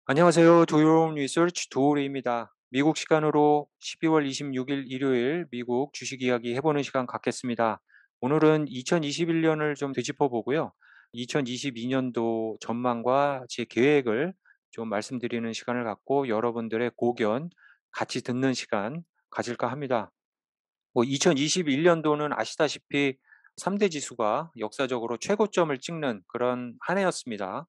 안녕하세요. 도요 리서치 도우리입니다. 미국 시간으로 12월 26일 일요일 미국 주식 이야기 해보는 시간 갖겠습니다. 오늘은 2021년을 좀 되짚어 보고요. 2022년도 전망과 제 계획을 좀 말씀드리는 시간을 갖고 여러분들의 고견 같이 듣는 시간 가질까 합니다. 2021년도는 아시다시피 3대 지수가 역사적으로 최고점을 찍는 그런 한 해였습니다.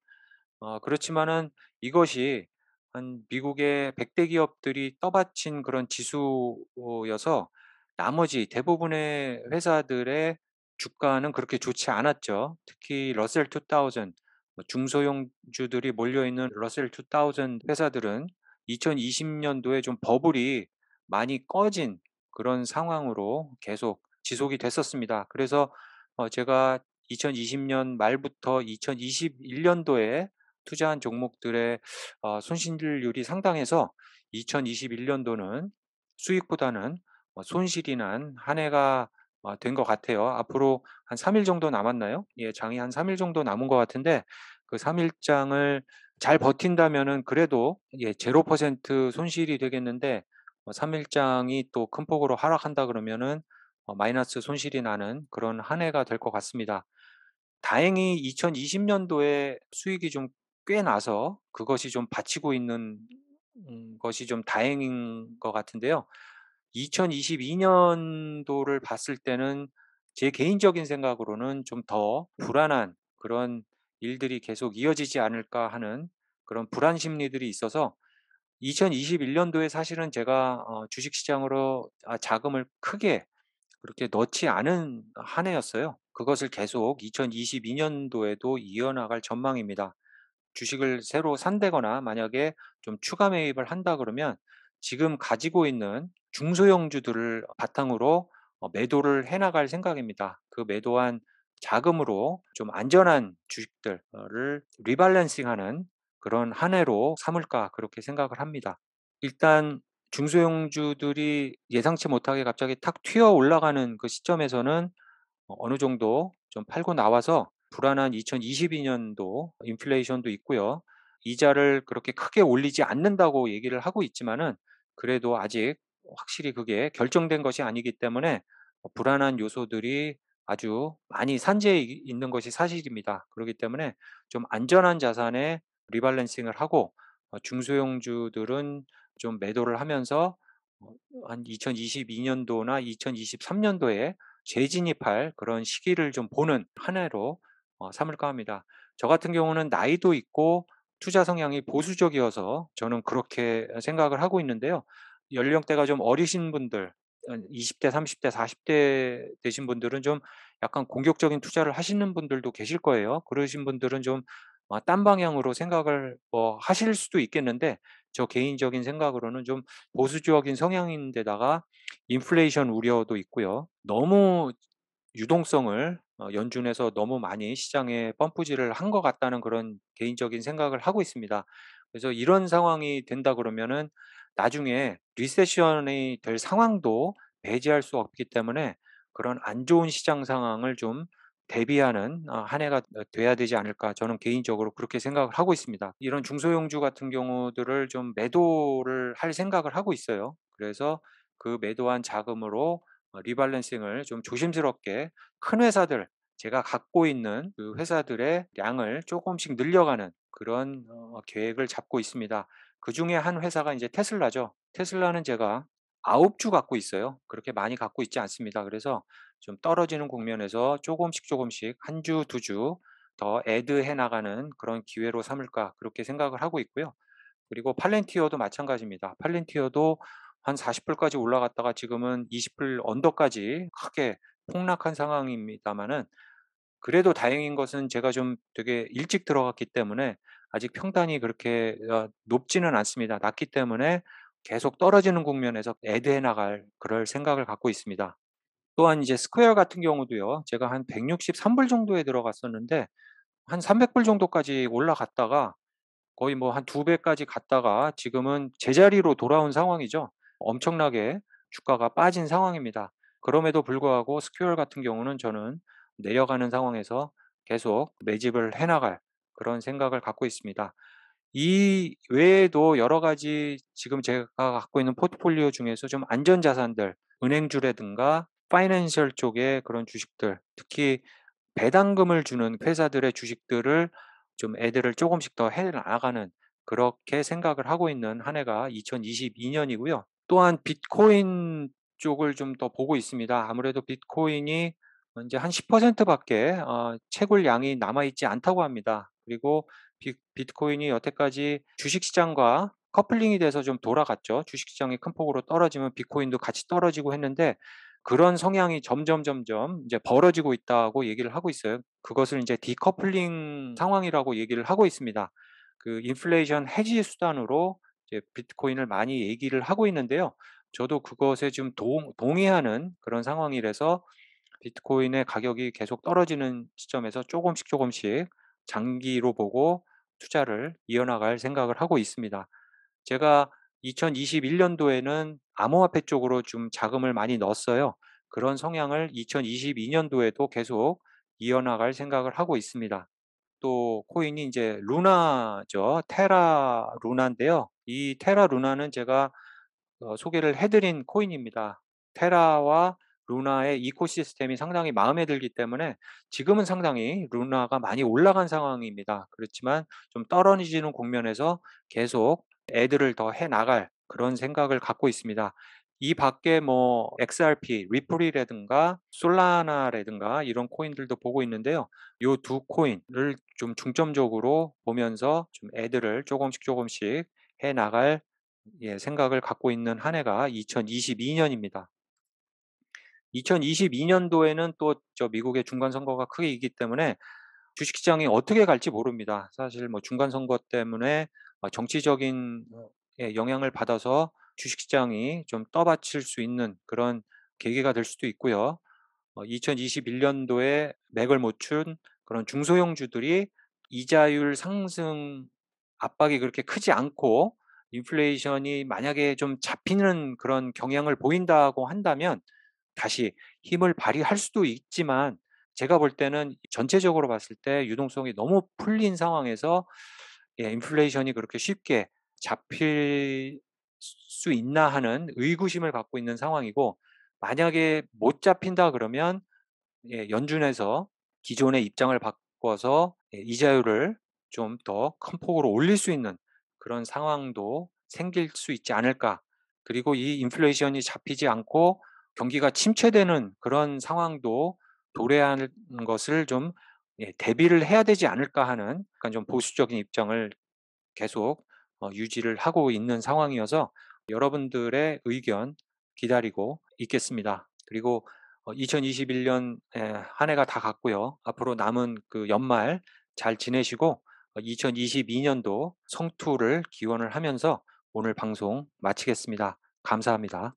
그렇지만은 이것이 한 미국의 100대 기업들이 떠받친 그런 지수여서 나머지 대부분의 회사들의 주가는 그렇게 좋지 않았죠. 특히 러셀 2000 중소형주들이 몰려 있는 러셀 2000 회사들은 2020년도에 좀 버블이 많이 꺼진 그런 상황으로 계속 지속이 됐었습니다. 그래서 제가 2020년 말부터 2021년도에 투자한 종목들의 손실률이 상당해서 2021년도는 수익보다는 손실이 난 한 해가 된 것 같아요. 앞으로 한 3일 정도 남았나요? 예, 장이 한 3일 정도 남은 것 같은데 그 3 일장을 잘 버틴다면은 그래도 예 0% 손실이 되겠는데 3 일장이 또 큰 폭으로 하락한다 그러면은 마이너스 손실이 나는 그런 한 해가 될 것 같습니다. 다행히 2020년도에 수익이 좀 꽤 나서 그것이 좀 받치고 있는 것이 좀 다행인 것 같은데요. 2022년도를 봤을 때는 제 개인적인 생각으로는 좀 더 불안한 그런 일들이 계속 이어지지 않을까 하는 그런 불안 심리들이 있어서 2021년도에 사실은 제가 주식시장으로 자금을 크게 그렇게 넣지 않은 한 해였어요. 그것을 계속 2022년도에도 이어나갈 전망입니다. 주식을 새로 산다거나 만약에 좀 추가 매입을 한다 그러면 지금 가지고 있는 중소형주들을 바탕으로 매도를 해 나갈 생각입니다. 그 매도한 자금으로 좀 안전한 주식들을 리밸런싱하는 그런 한 해로 삼을까 그렇게 생각을 합니다. 일단 중소형주들이 예상치 못하게 갑자기 탁 튀어 올라가는 그 시점에서는 어느 정도 좀 팔고 나와서 불안한 2022년도 인플레이션도 있고요. 이자를 그렇게 크게 올리지 않는다고 얘기를 하고 있지만은 그래도 아직 확실히 그게 결정된 것이 아니기 때문에 불안한 요소들이 아주 많이 산재해 있는 것이 사실입니다. 그렇기 때문에 좀 안전한 자산에 리밸런싱을 하고 중소형주들은 좀 매도를 하면서 어 한 2022년도나 2023년도에 재진입할 그런 시기를 좀 보는 한 해로 삼을까 합니다. 저 같은 경우는 나이도 있고 투자 성향이 보수적이어서 저는 그렇게 생각을 하고 있는데요. 연령대가 좀 어리신 분들 20대, 30대, 40대 되신 분들은 좀 약간 공격적인 투자를 하시는 분들도 계실 거예요. 그러신 분들은 좀 딴 방향으로 생각을 하실 수도 있겠는데 저 개인적인 생각으로는 좀 보수적인 성향인데다가 인플레이션 우려도 있고요. 너무 유동성을 연준에서 너무 많이 시장에 펌프질을 한 것 같다는 그런 개인적인 생각을 하고 있습니다. 그래서 이런 상황이 된다 그러면은 나중에 리세션이 될 상황도 배제할 수 없기 때문에 그런 안 좋은 시장 상황을 좀 대비하는 한 해가 돼야 되지 않을까 저는 개인적으로 그렇게 생각을 하고 있습니다. 이런 중소형주 같은 경우들을 좀 매도를 할 생각을 하고 있어요. 그래서 그 매도한 자금으로 리밸런싱을 좀 조심스럽게 큰 회사들 제가 갖고 있는 그 회사들의 양을 조금씩 늘려가는 그런 계획을 잡고 있습니다. 그중에 한 회사가 이제 테슬라죠. 테슬라는 제가 9주 갖고 있어요. 그렇게 많이 갖고 있지 않습니다. 그래서 좀 떨어지는 국면에서 조금씩 조금씩 한 주, 두 주 더 애드해 나가는 그런 기회로 삼을까 그렇게 생각을 하고 있고요. 그리고 팔렌티어도 마찬가지입니다. 팔렌티어도 한 40 불까지 올라갔다가 지금은 20불 언더까지 크게 폭락한 상황입니다마는 그래도 다행인 것은 제가 좀 되게 일찍 들어갔기 때문에 아직 평단이 그렇게 높지는 않습니다. 낮기 때문에 계속 떨어지는 국면에서 애드해 나갈 그럴 생각을 갖고 있습니다. 또한 이제 스퀘어 같은 경우도요. 제가 한 163불 정도에 들어갔었는데 한 300불 정도까지 올라갔다가 거의 뭐 한 2 배까지 갔다가 지금은 제자리로 돌아온 상황이죠. 엄청나게 주가가 빠진 상황입니다. 그럼에도 불구하고 스퀘어 같은 경우는 저는 내려가는 상황에서 계속 매집을 해 나갈 그런 생각을 갖고 있습니다. 이 외에도 여러 가지 지금 제가 갖고 있는 포트폴리오 중에서 좀 안전 자산들, 은행주라든가 파이낸셜 쪽의 그런 주식들, 특히 배당금을 주는 회사들의 주식들을 좀 애들을 조금씩 더 해 나가는, 그렇게 생각을 하고 있는 한 해가 2022 년이고요. 또한 비트코인 쪽을 좀 더 보고 있습니다. 아무래도 비트코인이 인제 한 10% 밖에 채굴 양이 남아 있지 않다고 합니다. 그리고 비트코인이 여태까지 주식 시장과 커플링이 돼서 좀 돌아갔죠. 주식 시장이 큰 폭으로 떨어지면 비트코인도 같이 떨어지고 했는데, 그런 성향이 점점 이제 벌어지고 있다고 얘기를 하고 있어요. 그것을 인제 디커플링 상황이라고 얘기를 하고 있습니다. 그 인플레이션 해지 수단으로 이제 비트코인을 많이 얘기를 하고 있는데요. 저도 그것에 좀 동의하는 그런 상황이라서 비트코인의 가격이 계속 떨어지는 시점에서 조금씩 장기로 보고 투자를 이어나갈 생각을 하고 있습니다. 제가 2021 년도에는 암호화폐 쪽으로 좀 자금을 많이 넣었어요. 그런 성향을 2022 년도에도 계속 이어나갈 생각을 하고 있습니다. 또 코인이 인제 루나죠. 테라 루나인데요. 이 테라 루나는 제가 소개를 해 드린 코인입니다. 테라와 루나의 이코시스템이 상당히 마음에 들기 때문에 지금은 상당히 루나가 많이 올라간 상황입니다. 그렇지만 좀 떨어지는 국면에서 계속 애들을 더 해 나갈 그런 생각을 갖고 있습니다. 이 밖에 뭐 XRP, 리플이라든가 솔라나라든가 이런 코인들도 보고 있는데요. 요 두 코인을 좀 중점적으로 보면서 좀 애들을 조금씩 해 나갈 생각을 갖고 있는 한 해가 2022 년입니다. 2022 년도에는 또 미국의 중간 선거가 크게 있기 때문에 주식시장이 어떻게 갈지 모릅니다. 사실 뭐 중간 선거 때문에 정치적인 영향을 받아서 주식시장이 좀 떠받칠 수 있는 그런 계기가 될 수도 있고요. 2021 년도에 맥을 못 춘 그런 중소형주들이 이자율 상승 압박이 그렇게 크지 않고 인플레이션이 만약에 좀 잡히는 그런 경향을 보인다고 한다면 다시 힘을 발휘할 수도 있지만, 제가 볼 때는 전체적으로 봤을 때 유동성이 너무 풀린 상황에서 인플레이션이 그렇게 쉽게 잡힐 수 있나 하는 의구심을 갖고 있는 상황이고, 만약에 못 잡힌다 그러면 연준에서 기존의 입장을 바꿔서 이자율을 좀 더 큰 폭으로 올릴 수 있는 그런 상황도 생길 수 있지 않을까. 그리고 이 인플레이션이 잡히지 않고 경기가 침체되는 그런 상황도 도래하는 것을 좀 대비를 해야 되지 않을까 하는 약간 좀 보수적인 입장을 계속 유지를 하고 있는 상황이어서 여러분들의 의견 기다리고 있겠습니다. 그리고 2021년 한 해가 다 갔고요. 앞으로 남은 그 연말 잘 지내시고 2022 년도 성투를 기원을 하면서 오늘 방송 마치겠습니다. 감사합니다.